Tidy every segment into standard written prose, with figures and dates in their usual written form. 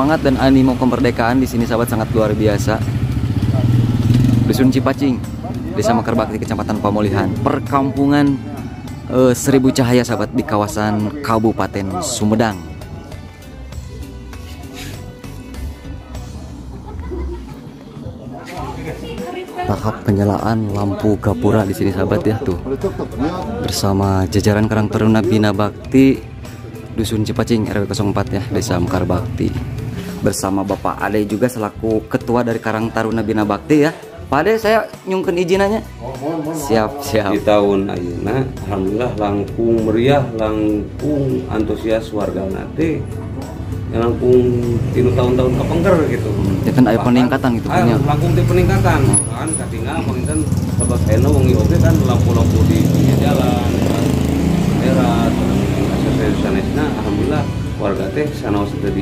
semangat dan animo kemerdekaan di sini sahabat sangat luar biasa. Dusun Cipacing, Desa Mekar Bakti, Kecamatan Pamulihan, perkampungan Seribu Cahaya sahabat di kawasan Kabupaten Sumedang. Tahap penyalaan lampu gapura di sini sahabat ya tuh. Bersama jajaran Karang Taruna Bina Bakti Dusun Cipacing RW 04 ya, Desa Mekar Bakti. Bersama Bapak Ade juga selaku ketua dari Karang Taruna Bina Bakti ya. Pak Ade, saya nyungken izinannya. Siap. Di tahun ayeuna alhamdulillah langkung meriah, langkung antusias warga nate. Langkung tinu tahun-tahun kepengker gitu. Ya kan ada peningkatan gitu punya. Langkung teh peningkatan kan katingal panginten bapak saya oge kan lampu-lampu di pinggir jalan kan. Daerah akses sanesna alhamdulillah warga teh sanaos teu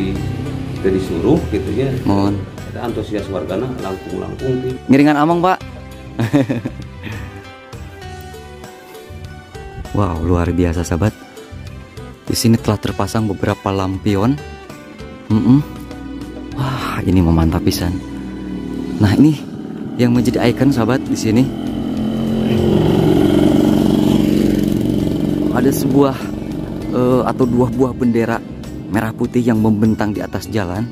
disuruh gitu ya. Mohon. Ada antusias wargana langkung-langkung teh. Ngiringan among, Pak. Wow, luar biasa sahabat. Di sini telah terpasang beberapa lampion. Wah, ini memantap pisan. Nah, ini yang menjadi ikon sahabat di sini. Ada sebuah atau dua buah bendera merah putih yang membentang di atas jalan.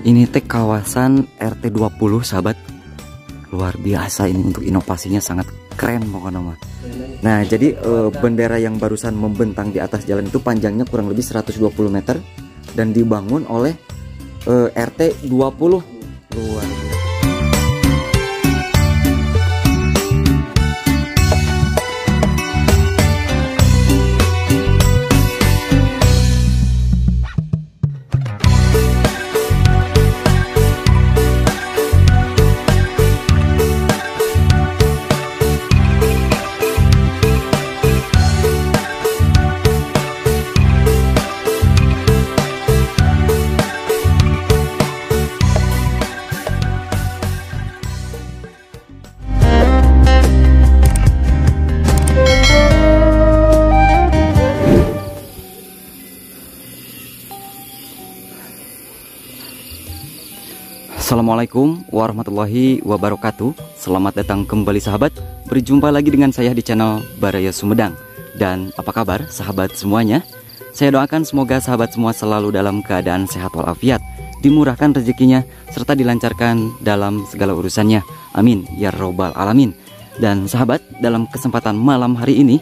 Ini teh kawasan RT 20 sahabat. Luar biasa ini, untuk inovasinya sangat keren pokoknya mah. Nah, jadi bendera yang barusan membentang di atas jalan itu panjangnya kurang lebih 120 meter dan dibangun oleh RT 20. Luar biasa. Assalamualaikum warahmatullahi wabarakatuh. Selamat datang kembali sahabat. Berjumpa lagi dengan saya di channel Baraya Sumedang. Dan apa kabar sahabat semuanya? Saya doakan semoga sahabat semua selalu dalam keadaan sehat walafiat, dimurahkan rezekinya, serta dilancarkan dalam segala urusannya. Amin ya robbal alamin. Dan sahabat, dalam kesempatan malam hari ini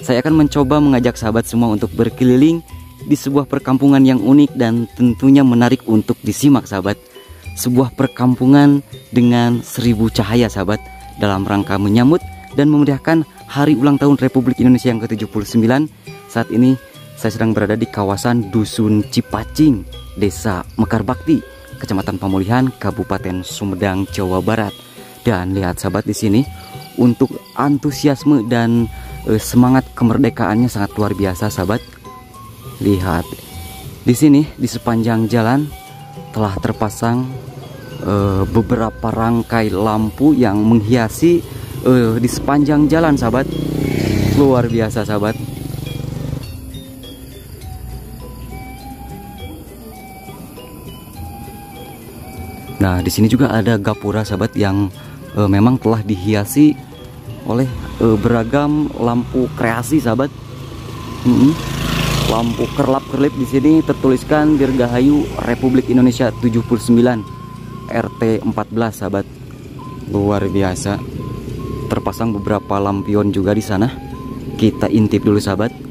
saya akan mencoba mengajak sahabat semua untuk berkeliling di sebuah perkampungan yang unik dan tentunya menarik untuk disimak sahabat. Sebuah perkampungan dengan 1000 cahaya sahabat, dalam rangka menyambut dan memeriahkan hari ulang tahun Republik Indonesia yang ke-79. Saat ini saya sedang berada di kawasan Dusun Cipacing, Desa Mekar Bakti, Kecamatan Pamulihan, Kabupaten Sumedang, Jawa Barat. Dan lihat sahabat, di sini untuk antusiasme dan semangat kemerdekaannya sangat luar biasa sahabat. Lihat di sini di sepanjang jalan telah terpasang beberapa rangkai lampu yang menghiasi di sepanjang jalan sahabat. Luar biasa sahabat. Nah, di sini juga ada gapura sahabat yang memang telah dihiasi oleh beragam lampu kreasi sahabat. Lampu kerlap-kerlip di sini tertuliskan Dirgahayu Republik Indonesia 79 RT 14 sahabat. Luar biasa. Terpasang beberapa lampion juga di sana. Kita intip dulu sahabat.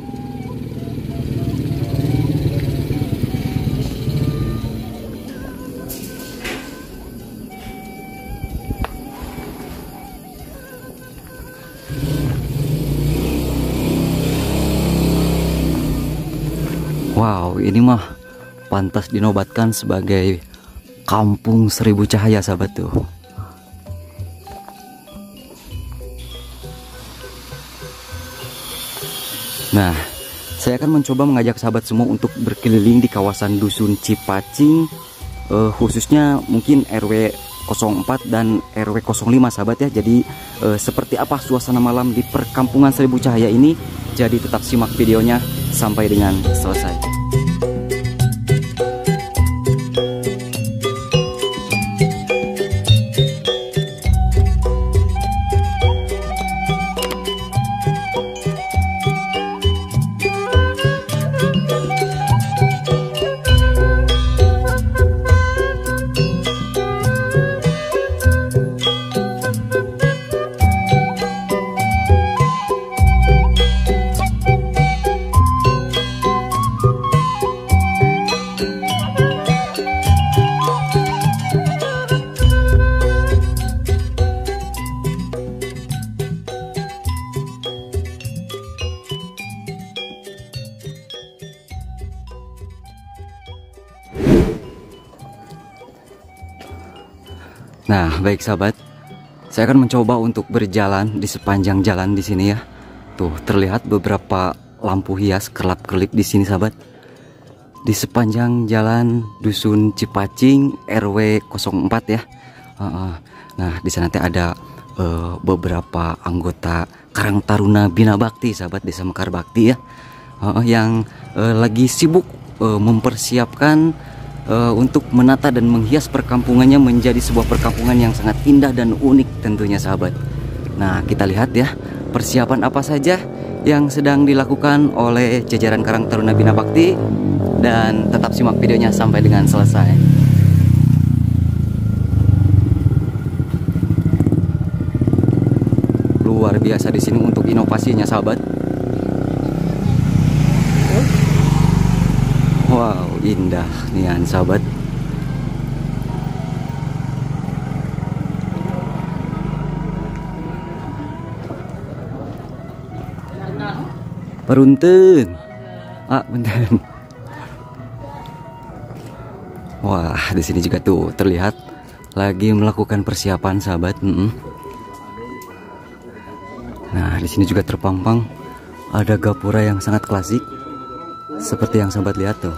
Wow, ini mah pantas dinobatkan sebagai kampung 1000 cahaya sahabat tuh. Nah, saya akan mencoba mengajak sahabat semua untuk berkeliling di kawasan Dusun Cipacing, khususnya mungkin RW 04 dan RW 05 sahabat ya. Jadi seperti apa suasana malam di perkampungan 1000 cahaya ini? Jadi tetap simak videonya sampai dengan selesai. Nah, baik sahabat, saya akan mencoba untuk berjalan di sepanjang jalan di sini ya. Tuh, terlihat beberapa lampu hias kerlap-kerlip di sini sahabat. Di sepanjang jalan Dusun Cipacing RW 04 ya. Nah, di sana ada beberapa anggota Karang Taruna Bina Bakti sahabat Desa Mekar Bakti ya. Yang lagi sibuk mempersiapkan untuk menata dan menghias perkampungannya menjadi sebuah perkampungan yang sangat indah dan unik tentunya sahabat. Nah, kita lihat ya persiapan apa saja yang sedang dilakukan oleh jajaran Karang Taruna Bina Bakti, dan tetap simak videonya sampai dengan selesai. Luar biasa di sini untuk inovasinya sahabat. Wow, indah nian sahabat. Peruntun. Bentar. Wah, di sini juga tuh terlihat lagi melakukan persiapan sahabat. Nah, di sini juga terpampang ada gapura yang sangat klasik seperti yang sahabat lihat tuh.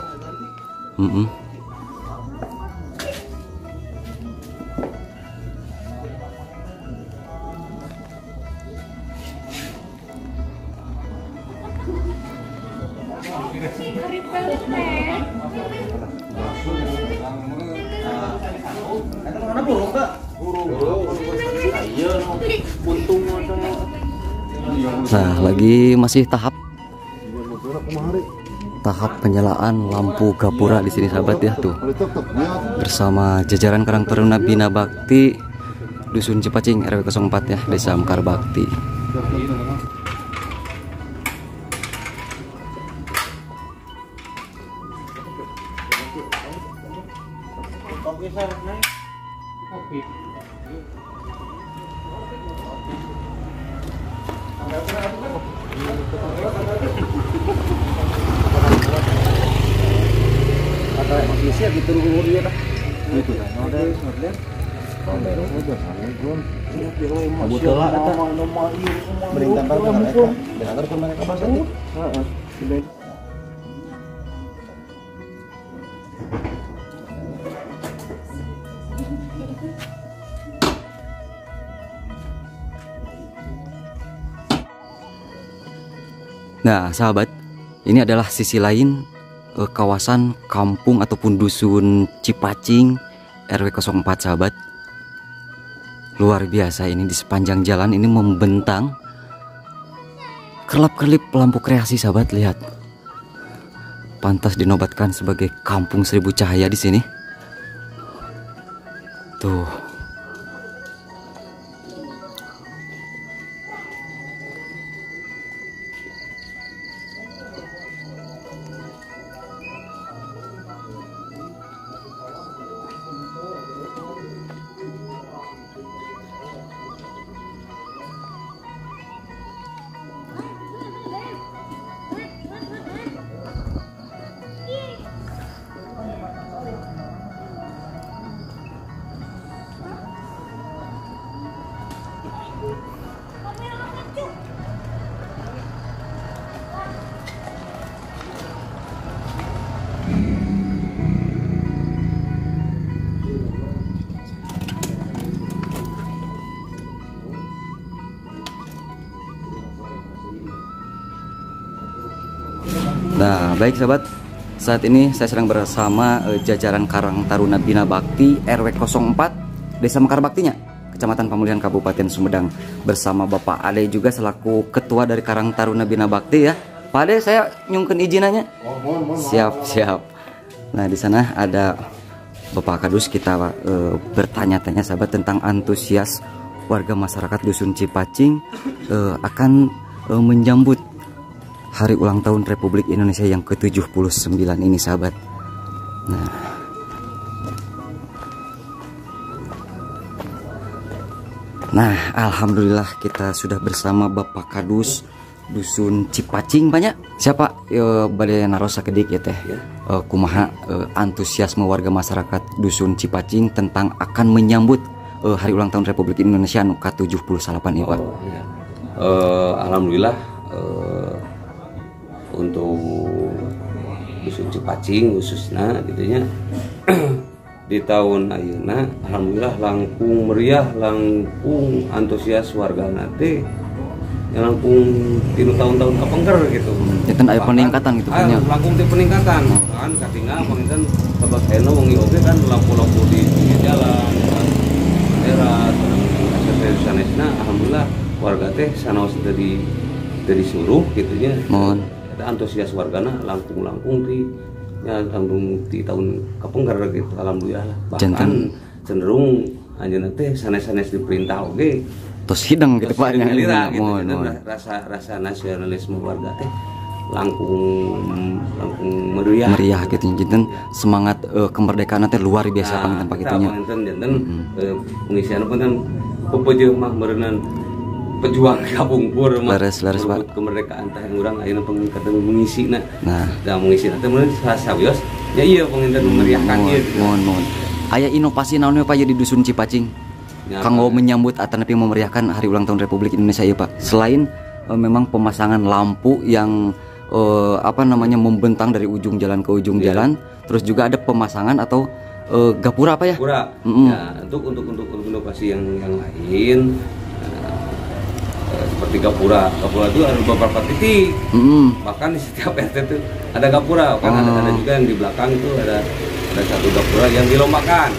Nah, lagi masih tahap penyalaan lampu gapura di sini sahabat ya tuh. Bersama jajaran Karang Taruna Bina Bakti Dusun Cipacing RW 04 ya, Desa Mekar Bakti. Nah sahabat, ini adalah sisi lain kawasan kampung ataupun Dusun Cipacing RW 04 sahabat. Luar biasa, ini di sepanjang jalan ini membentang kerlap-kerlip lampu kreasi sahabat. Lihat, pantas dinobatkan sebagai kampung seribu cahaya di sini. Tuh. Nah, baik sahabat, saat ini saya sedang bersama jajaran Karang Taruna Bina Bakti RW 04 Desa Mekar Baktinya, Kecamatan Pemulihan Kabupaten Sumedang, bersama Bapak Ade juga selaku ketua dari Karang Taruna Bina Bakti ya. Pak Ade, saya nyungken izinannya. Siap. Nah, di sana ada Bapak Kadus, kita bertanya-tanya sahabat tentang antusias warga masyarakat Dusun Cipacing akan menyambut hari ulang tahun Republik Indonesia yang ke-79 ini sahabat. Nah, alhamdulillah kita sudah bersama Bapak Kadus Dusun Cipacing banyak. Siapa badai naros sakedik ya teh. Kumaha antusiasme warga masyarakat Dusun Cipacing tentang akan menyambut hari ulang tahun Republik Indonesia nu ke-78 ya Pak? Ya. Alhamdulillah untuk dusun Cipacing khususnya gitunya di tahun ayeuna alhamdulillah langkung meriah, langkung antusias warga nanti langkung tinu tahun-tahun kapengker gitu. Janten aya peningkatan gitu punya. Langkung teh peningkatan. Kan katingal panginten sabab ayeuna wengi oge kan lampu-lampu di pinggir jalan, daerah, akses sanesna alhamdulillah warga teh sanaos teu disuruh gitu nya. Mohon. Ada antusias wargana langkung-langkung di tahun kapengker gitu alhamdulillah. Bahkan cenderung anjeunna teh sanes-sanes diperintah oge Tos hidang gitu Pak nya. Gitu, rasa nasionalisme warga teh langkung meriah gitu janten semangat kemerdekaan teh luar biasa panginten Pak kitu nya. Janten pengisian pun kan pepeujeuh mah meureunna pejuang kapungkur mah lares Pak kemerdekaan teh urang ayeuna kadang mengisina. Nah, da mengisina teh meureun sawios ya iya panginten memeriahkan ieu. Mohon. Aya inovasi naon Pak ya di dusun Cipacing? Kanggo menyambut atau memeriahkan hari ulang tahun Republik Indonesia ya Pak. Selain memang pemasangan lampu yang membentang dari ujung jalan ke ujung jalan, terus juga ada pemasangan atau gapura apa ya? Gapura. Ya, untuk inovasi yang lain seperti gapura itu ada beberapa titik. Bahkan di setiap RT itu ada gapura. Kan ada juga yang di belakang itu ada satu gapura yang dilombakan.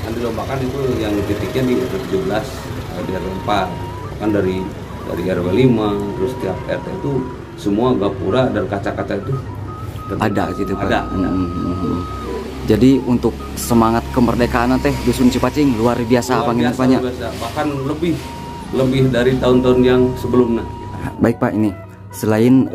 Yang dilombakan itu yang titiknya di RW 17, di RW 4. Kan dari RW 5 terus setiap RT itu semua gapura dan kaca-kaca itu ada gitu Pak. Ada. Jadi untuk semangat kemerdekaan teh dusun Cipacing luar biasa banyak. Bahkan lebih dari tahun-tahun yang sebelumnya. Baik Pak, ini selain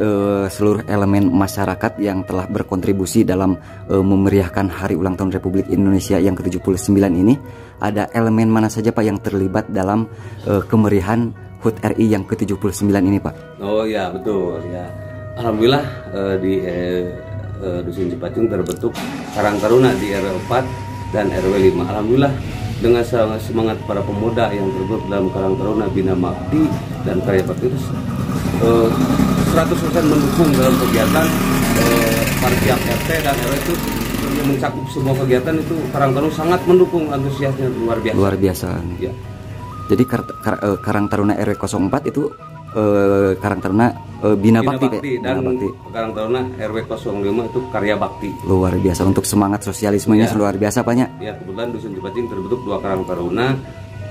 seluruh elemen masyarakat yang telah berkontribusi dalam memeriahkan hari ulang tahun Republik Indonesia yang ke-79 ini, ada elemen mana saja Pak yang terlibat dalam kemeriahan HUT RI yang ke-79 ini Pak? Oh ya betul ya. Alhamdulillah di dusun Cipacing terbentuk Karang Taruna di RW 4 dan RW 5. Alhamdulillah dengan semangat para pemuda yang terbentuk dalam Karang Taruna, Bina Bakti dan Karya Bakti itu 100% mendukung dalam kegiatan tiap RT dan RW itu yang mencakup semua kegiatan itu. Karang Taruna sangat mendukung, antusiasnya luar biasa. Ya. Jadi Karang Taruna RW 04 itu Karang Taruna Bina Bakti dan Karang Taruna RW 05 itu Karya Bakti. Luar biasa untuk semangat sosialismenya luar biasa Pak nya. Ya, kebetulan dusun Cipacing terbentuk 2 Karang Taruna.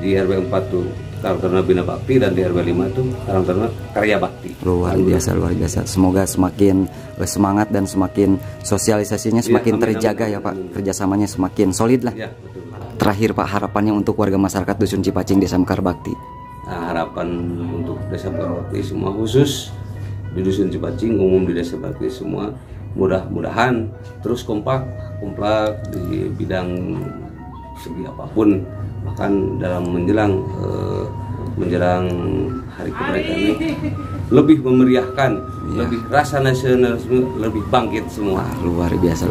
Di RW 4 tuh Karang Taruna Bina Bakti dan di RW 5 itu Karang Taruna Karya Bakti. Luar biasa. Semoga semakin semangat dan semakin sosialisasinya semakin terjaga ya Pak. Kerjasamanya semakin solid lah. Ya, betul. Terakhir Pak, harapannya untuk warga masyarakat dusun Cipacing Desa Mekar Bakti. Nah, harapan untuk Desa Mekar Bakti semua, khusus di dusun Cipacing, umum di Desa Bakti semua, mudah-mudahan terus kompak di bidang segi apapun, bahkan dalam menjelang hari kemerdekaan ini lebih memeriahkan, lebih rasa nasionalisme lebih bangkit semua. Luar biasa.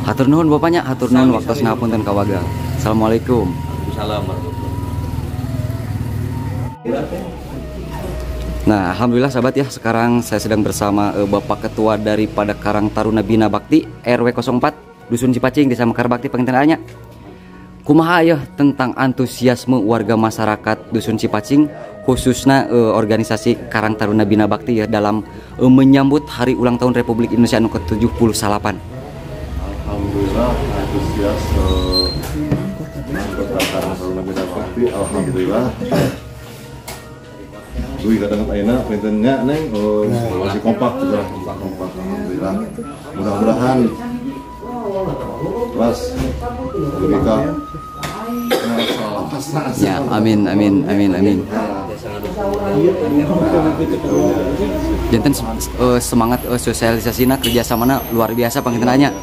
Hatur nuhun Bapaknya, hatur nuhun waktu ngapunten ka Waga. Assalamualaikum. Waalaikumsalam warahmatullahi. Nah, alhamdulillah sahabat ya, sekarang saya sedang bersama Bapak Ketua daripada Karang Taruna Bina Bakti RW 04 Dusun Cipacing Desa Mekar Bakti pengintenannya. Kumaha ya tentang antusiasme warga masyarakat Dusun Cipacing khususnya organisasi Karang Taruna Bina Bakti ya dalam menyambut hari ulang tahun Republik Indonesia yang ke-78. Alhamdulillah antusias anggota Karang Taruna Bina Bakti, alhamdulillah. Gue kadang ayeuna pentennya neng masih kompak alhamdulillah. Mudah-mudahan kelas BK ya, amin. Janten semangat sosialisasinya kerjasamanya luar biasa pengintenannya.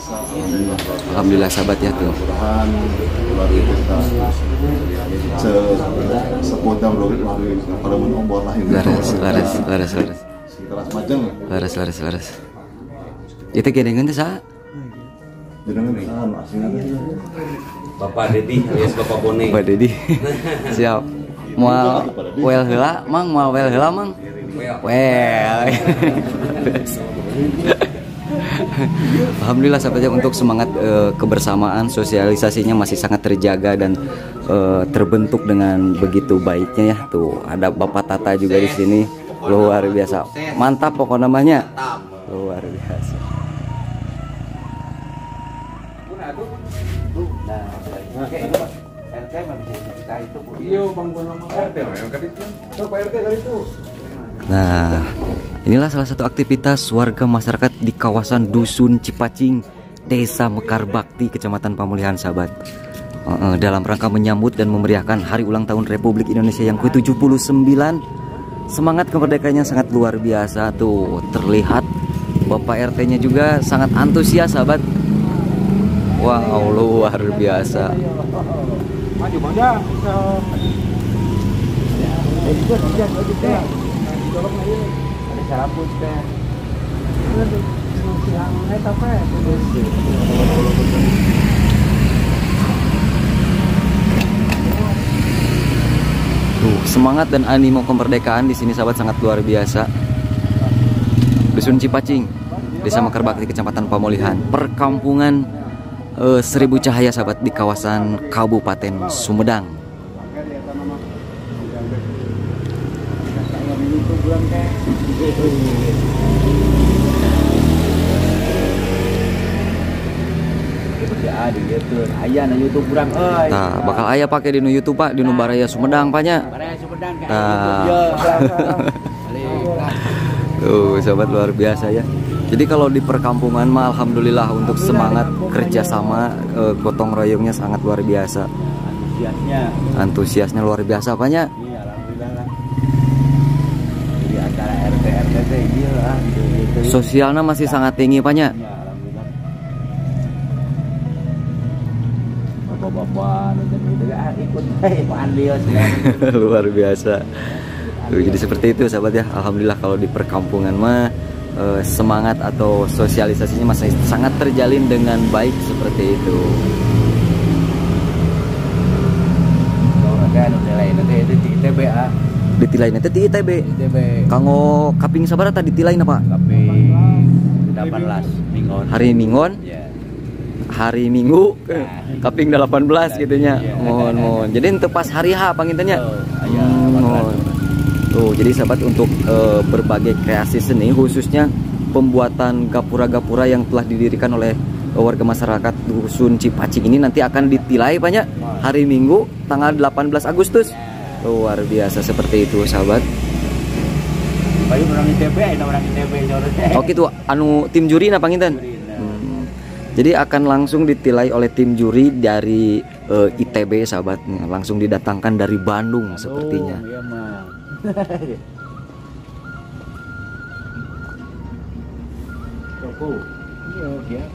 Alhamdulillah sahabat ya tuh. Mudah-mudahan keluarga kita sepotong pada menombor lah ini. Laras. Sekitar semacam. Laras. Itu gedengan teh saha? Jenengan aslinya Bapak Dedi alias Bapak Bone. Pak Dedi. Siap. Mau well heula, Mang, mau well heula, Mang. Well. Alhamdulillah sahabatnya untuk semangat kebersamaan, sosialisasinya masih sangat terjaga dan terbentuk dengan begitu baiknya ya. Tuh ada Bapak Tata juga di sini, luar biasa, mantap pokok namanya, luar biasa. Nah, inilah salah satu aktivitas warga masyarakat di kawasan Dusun Cipacing, Desa Mekar Bakti, Kecamatan Pamulihan, sahabat. Dalam rangka menyambut dan memeriahkan Hari Ulang Tahun Republik Indonesia yang ke-79. Semangat kemerdekaannya sangat luar biasa. Tuh, terlihat Bapak RT-nya juga sangat antusias, sahabat. Wow, luar biasa. Tuh, semangat dan animo kemerdekaan di sini sahabat sangat luar biasa. Dusun Cipacing, Desa Mekar Bakti, Kecamatan Pamulihan, perkampungan Seribu Cahaya sahabat di kawasan Kabupaten Sumedang. Nah, bakal ayah pakai di YouTube Pak, di Baraya Sumedang Pak nya. Tuh sahabat luar biasa ya. Jadi kalau di perkampungan mah alhamdulillah untuk semangat kerjasama gotong royongnya sangat luar biasa. Antusiasnya luar biasa apanya? Iya, alhamdulillah. Di antara RT gila. Sosialnya masih sangat tinggi apanya? Iya, alhamdulillah. Bapak-bapak ikut andil Luar biasa. Tuh, jadi seperti itu sahabat ya. Alhamdulillah kalau di perkampungan mah semangat atau sosialisasinya masih sangat terjalin dengan baik seperti itu. Ditilain itu di ITB. Kanggo kaping sabaraha ditilain apa? Kaping 18 Mingon. Hari Mingon. Ya. Hari Minggu kaping 18 gitunya. Mohon. Jadi untuk pas hari H pangintennya. Tuh, jadi sahabat untuk berbagai kreasi seni khususnya pembuatan gapura-gapura yang telah didirikan oleh warga masyarakat Dusun Cipacing ini nanti akan ditilai banyak hari Minggu tanggal 18 Agustus. Luar biasa seperti itu sahabat. Oh gitu, anu tim juri na panginten. Jadi akan langsung ditilai oleh tim juri dari ITB sahabat, langsung didatangkan dari Bandung sepertinya. Iya,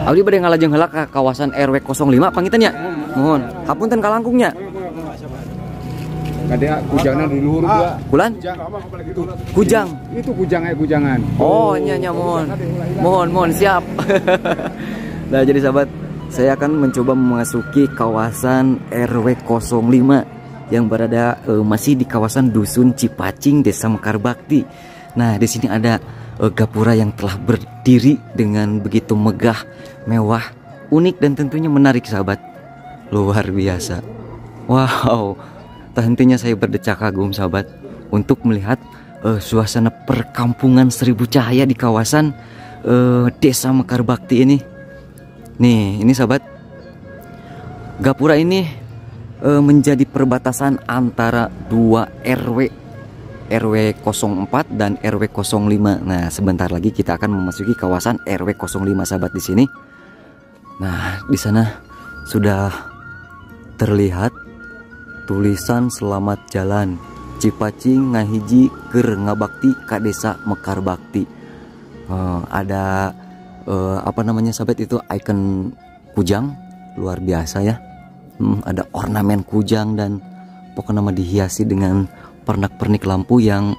Abdi bade ngalajeng heula ka kawasan RW 05 panginten nya. Mohon, hapunten kalangkungnya. Ada kujangna di luhur juga. Kulan? Kujang. Itu kujangan. Oh, nya mohon. Mohon siap. Nah, jadi sahabat, saya akan mencoba memasuki kawasan RW 05 yang berada masih di kawasan Dusun Cipacing, Desa Mekar Bakti. Nah, di sini ada gapura yang telah berdiri dengan begitu megah, mewah, unik dan tentunya menarik sahabat. Luar biasa. Wow, tak hentinya saya berdecak kagum sahabat untuk melihat suasana perkampungan Seribu Cahaya di kawasan Desa Mekar Bakti ini. Nih, ini sahabat, gapura ini menjadi perbatasan antara dua RW 04 dan RW 05. Nah, sebentar lagi kita akan memasuki kawasan RW 05 sahabat di sini. Nah, di sana sudah terlihat tulisan selamat jalan Cipacing ngahiji keur ngabakti ka Desa Mekar Bakti. Ada apa namanya sahabat itu, ikon kujang luar biasa ya. Ada ornamen kujang dan pokoknya nama dihiasi dengan pernak-pernik lampu yang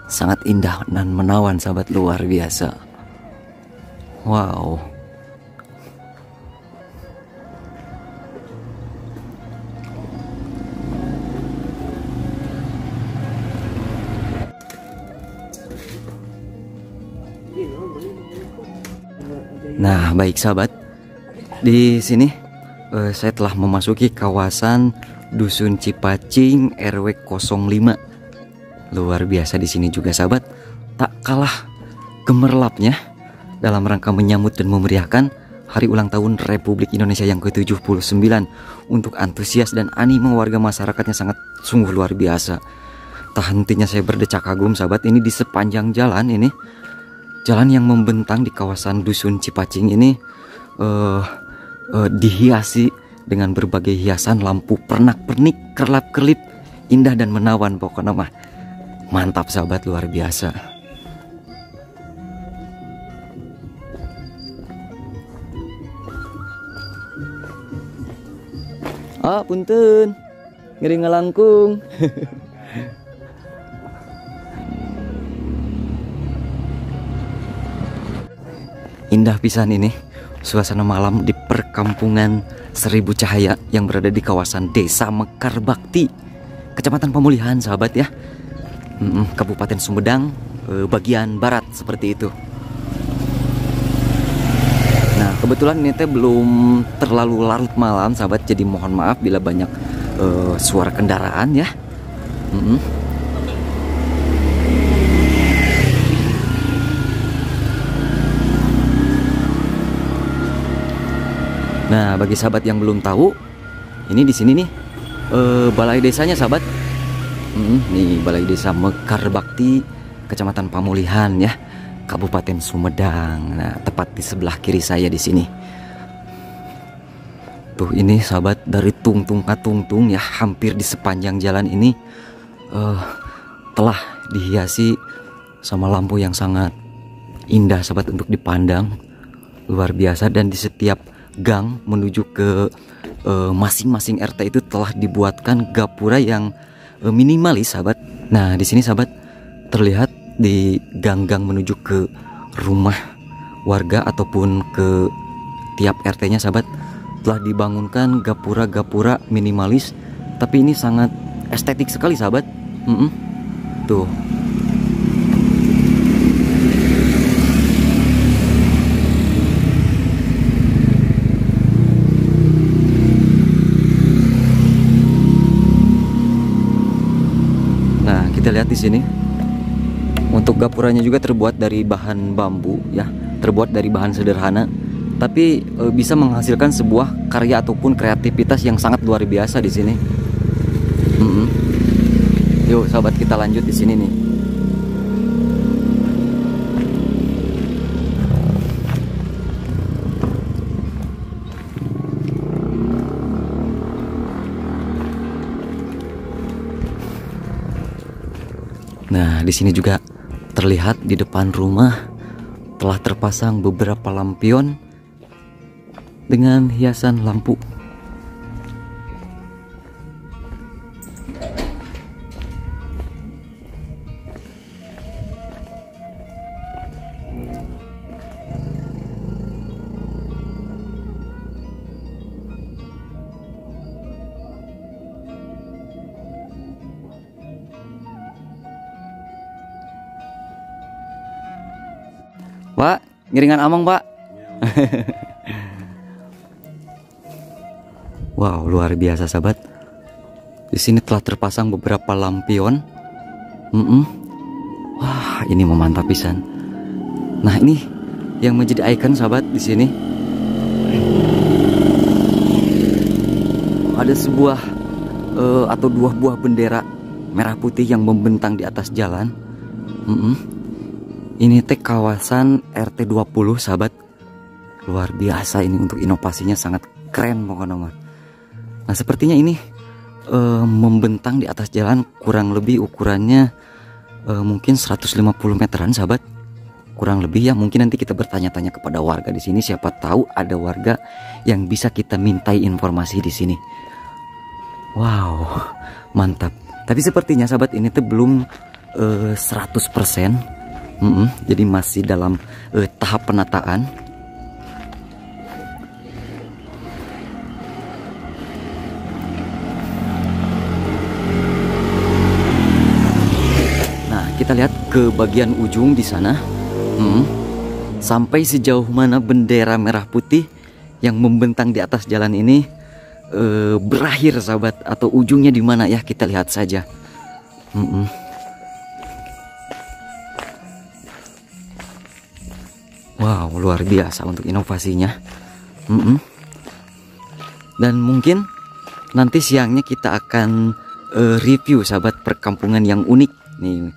sangat indah dan menawan sahabat, luar biasa. Wow. Nah, baik sahabat, di sini saya telah memasuki kawasan Dusun Cipacing RW 05. Luar biasa di sini juga sahabat, tak kalah gemerlapnya dalam rangka menyambut dan memeriahkan Hari Ulang Tahun Republik Indonesia yang ke-79. Untuk antusias dan animo warga masyarakatnya sangat sungguh luar biasa. Tak hentinya saya berdecak kagum sahabat, ini di sepanjang jalan ini, jalan yang membentang di kawasan Dusun Cipacing ini dihiasi dengan berbagai hiasan lampu pernak-pernik, kerlap-kerlip, indah dan menawan. Pokoknya mah mantap sahabat, luar biasa. Ah, punten, ngeri ngelangkung. Indah pisan ini suasana malam di perkampungan Seribu Cahaya yang berada di kawasan Desa Mekar Bakti, Kecamatan Pemulihan sahabat ya, Kabupaten Sumedang, bagian barat seperti itu. Nah, kebetulan ini teh belum terlalu larut malam sahabat, jadi mohon maaf bila banyak suara kendaraan ya. Nah, bagi sahabat yang belum tahu, ini di sini nih balai desanya sahabat. Nih balai desa Mekar Bakti, Kecamatan Pemulihan ya, Kabupaten Sumedang. Nah, tepat di sebelah kiri saya di sini. Tuh ini sahabat, dari tungtung ke tungtung ya, hampir di sepanjang jalan ini telah dihiasi sama lampu yang sangat indah sahabat untuk dipandang, luar biasa. Dan di setiap gang menuju ke masing-masing RT itu telah dibuatkan gapura yang minimalis sahabat. Nah, di sini sahabat terlihat di gang-gang menuju ke rumah warga ataupun ke tiap RT-nya sahabat telah dibangunkan gapura-gapura minimalis, tapi ini sangat estetik sekali sahabat. Tuh. Nah, kita lihat di sini. Untuk gapuranya juga terbuat dari bahan bambu ya, terbuat dari bahan sederhana, tapi bisa menghasilkan sebuah karya ataupun kreativitas yang sangat luar biasa di sini. Yuk sahabat, kita lanjut di sini nih. Nah, di sini juga terlihat di depan rumah telah terpasang beberapa lampion dengan hiasan lampu. Pak, ngiringan among pak. Wow, luar biasa sahabat. Di sini telah terpasang beberapa lampion. Wah, ini memantap pisan. Nah, ini yang menjadi ikon sahabat di sini. Ada sebuah atau dua buah bendera merah putih yang membentang di atas jalan. Ini teh kawasan RT 20 sahabat. Luar biasa ini, untuk inovasinya sangat keren pokoknya. Nah, sepertinya ini membentang di atas jalan, kurang lebih ukurannya mungkin 150 meteran sahabat. Kurang lebih ya, mungkin nanti kita bertanya-tanya kepada warga di sini, siapa tahu ada warga yang bisa kita mintai informasi di sini. Wow, mantap. Tapi sepertinya sahabat ini tuh belum 100%. Jadi masih dalam tahap penataan. Nah, kita lihat ke bagian ujung di sana. Sampai sejauh mana bendera merah putih yang membentang di atas jalan ini berakhir sahabat, atau ujungnya di mana ya, kita lihat saja. Wow, luar biasa untuk inovasinya. Dan mungkin nanti siangnya kita akan review sahabat perkampungan yang unik nih,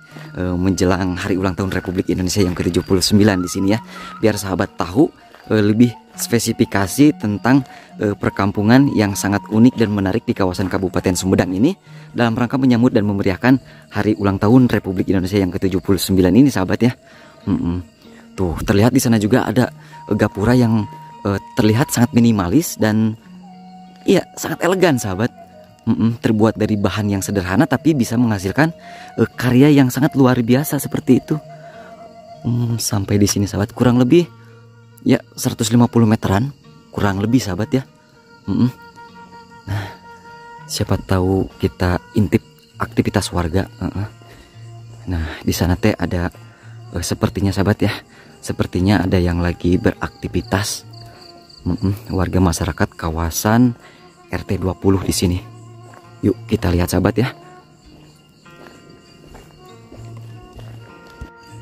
menjelang hari ulang tahun Republik Indonesia yang ke-79 di sini ya, biar sahabat tahu lebih spesifikasi tentang perkampungan yang sangat unik dan menarik di kawasan Kabupaten Sumedang ini dalam rangka menyambut dan memeriahkan hari ulang tahun Republik Indonesia yang ke-79 ini sahabat ya. Tuh terlihat di sana juga ada gapura yang terlihat sangat minimalis dan iya sangat elegan sahabat. Terbuat dari bahan yang sederhana tapi bisa menghasilkan karya yang sangat luar biasa seperti itu. Sampai di sini sahabat kurang lebih ya 150 meteran kurang lebih sahabat ya. Nah, siapa tahu kita intip aktivitas warga. Nah, di sana teh ada sepertinya sahabat ya, sepertinya ada yang lagi beraktivitas. Warga masyarakat kawasan RT 20 di sini. Yuk kita lihat sahabat ya.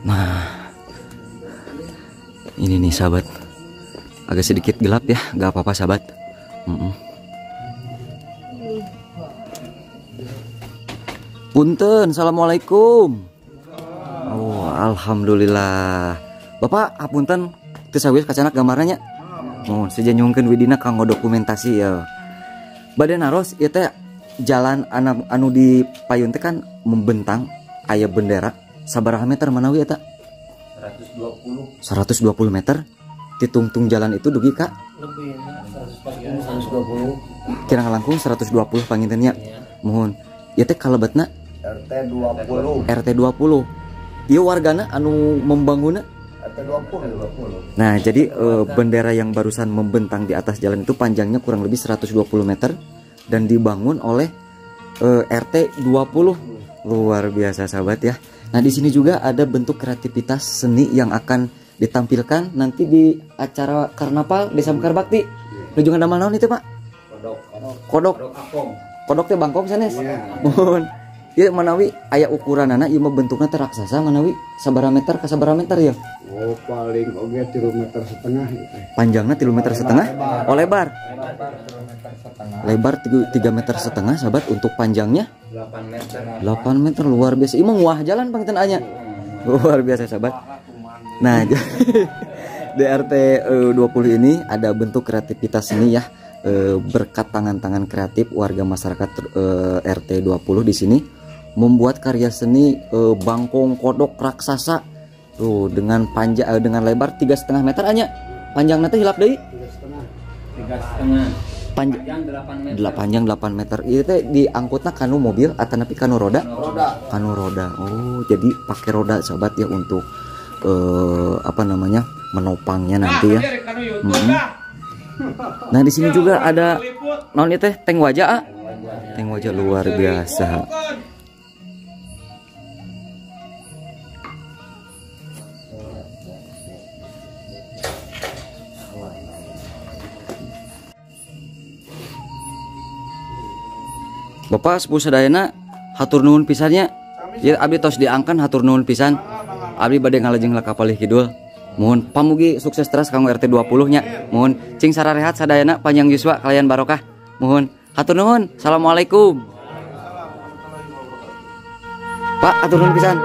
Nah, ini nih sahabat, agak sedikit gelap ya, gak apa-apa sahabat. Punten, assalamualaikum. Oh, alhamdulillah. Bapak, apunten, teu sawis kacanak gambarnya. Mohon saja nyungkeun widina kanggo dokumentasi ya. Badan naros ieu teh jalan anu di payun teh kan membentang aya bendera. Sabaraha meter manawi eta? 120 meter. Ditungtung jalan itu dugi Kak? Lebih 120. Kira langkung 120 pangintennya. Mohon. Ieu teh kalebetna RT 20. Ieu wargana anu membangunna RT 20. Nah, jadi bendera yang barusan membentang di atas jalan itu panjangnya kurang lebih 120 meter dan dibangun oleh RT 20. Luar biasa sahabat ya. Nah, di sini juga ada bentuk kreativitas seni yang akan ditampilkan nanti di acara Karnaval Desa Mekar Bakti. Nuju ngadamal naon itu, Pak? Kodok teh bangkok sanes. Mohon. Ieu manawi aya ukuranana ieu mah bentukna teh raksasa manawi sabaraha meter ka sabaraha meter ya? Oh, paling oge 3,5 meter. Panjangnya 3,5 meter. Oh, lebar. Lebar 3,5 meter sahabat. Untuk panjangnya 8 meter luar biasa. Ini wah jalan pangitan anya. Luar biasa sahabat. Nah, di RT 20 ini ada bentuk kreativitas ini ya, berkat tangan-tangan kreatif warga masyarakat RT 20 di sini membuat karya seni bangkong kodok raksasa tuh dengan panjang dengan lebar 3,5 meter anya. Panjangnya teh hilap deui 3,5. Panjang 8 meter. Itu teh diangkutna kanu mobil atau napi kanu roda? Kanu roda. Oh, jadi pakai roda sahabat ya untuk apa namanya? Menopangnya nanti ya. Nah, di sini juga ada naon ieu teh teng wajah. Teng wajah luar biasa. Bapak sepuh sadayana hatur nuhun pisannya. Ya abdi tos diangkan hatur nuhun pisan. Abdi bade ngalajeng ka Palih Kidul. Mohon pamugi sukses terus kanggo RT 20 nya. Mohon cing sararehat sadayana panjang yuswa kalian barokah. Mohon hatur nuhun. Assalamualaikum. Pak hatur nuhun pisan.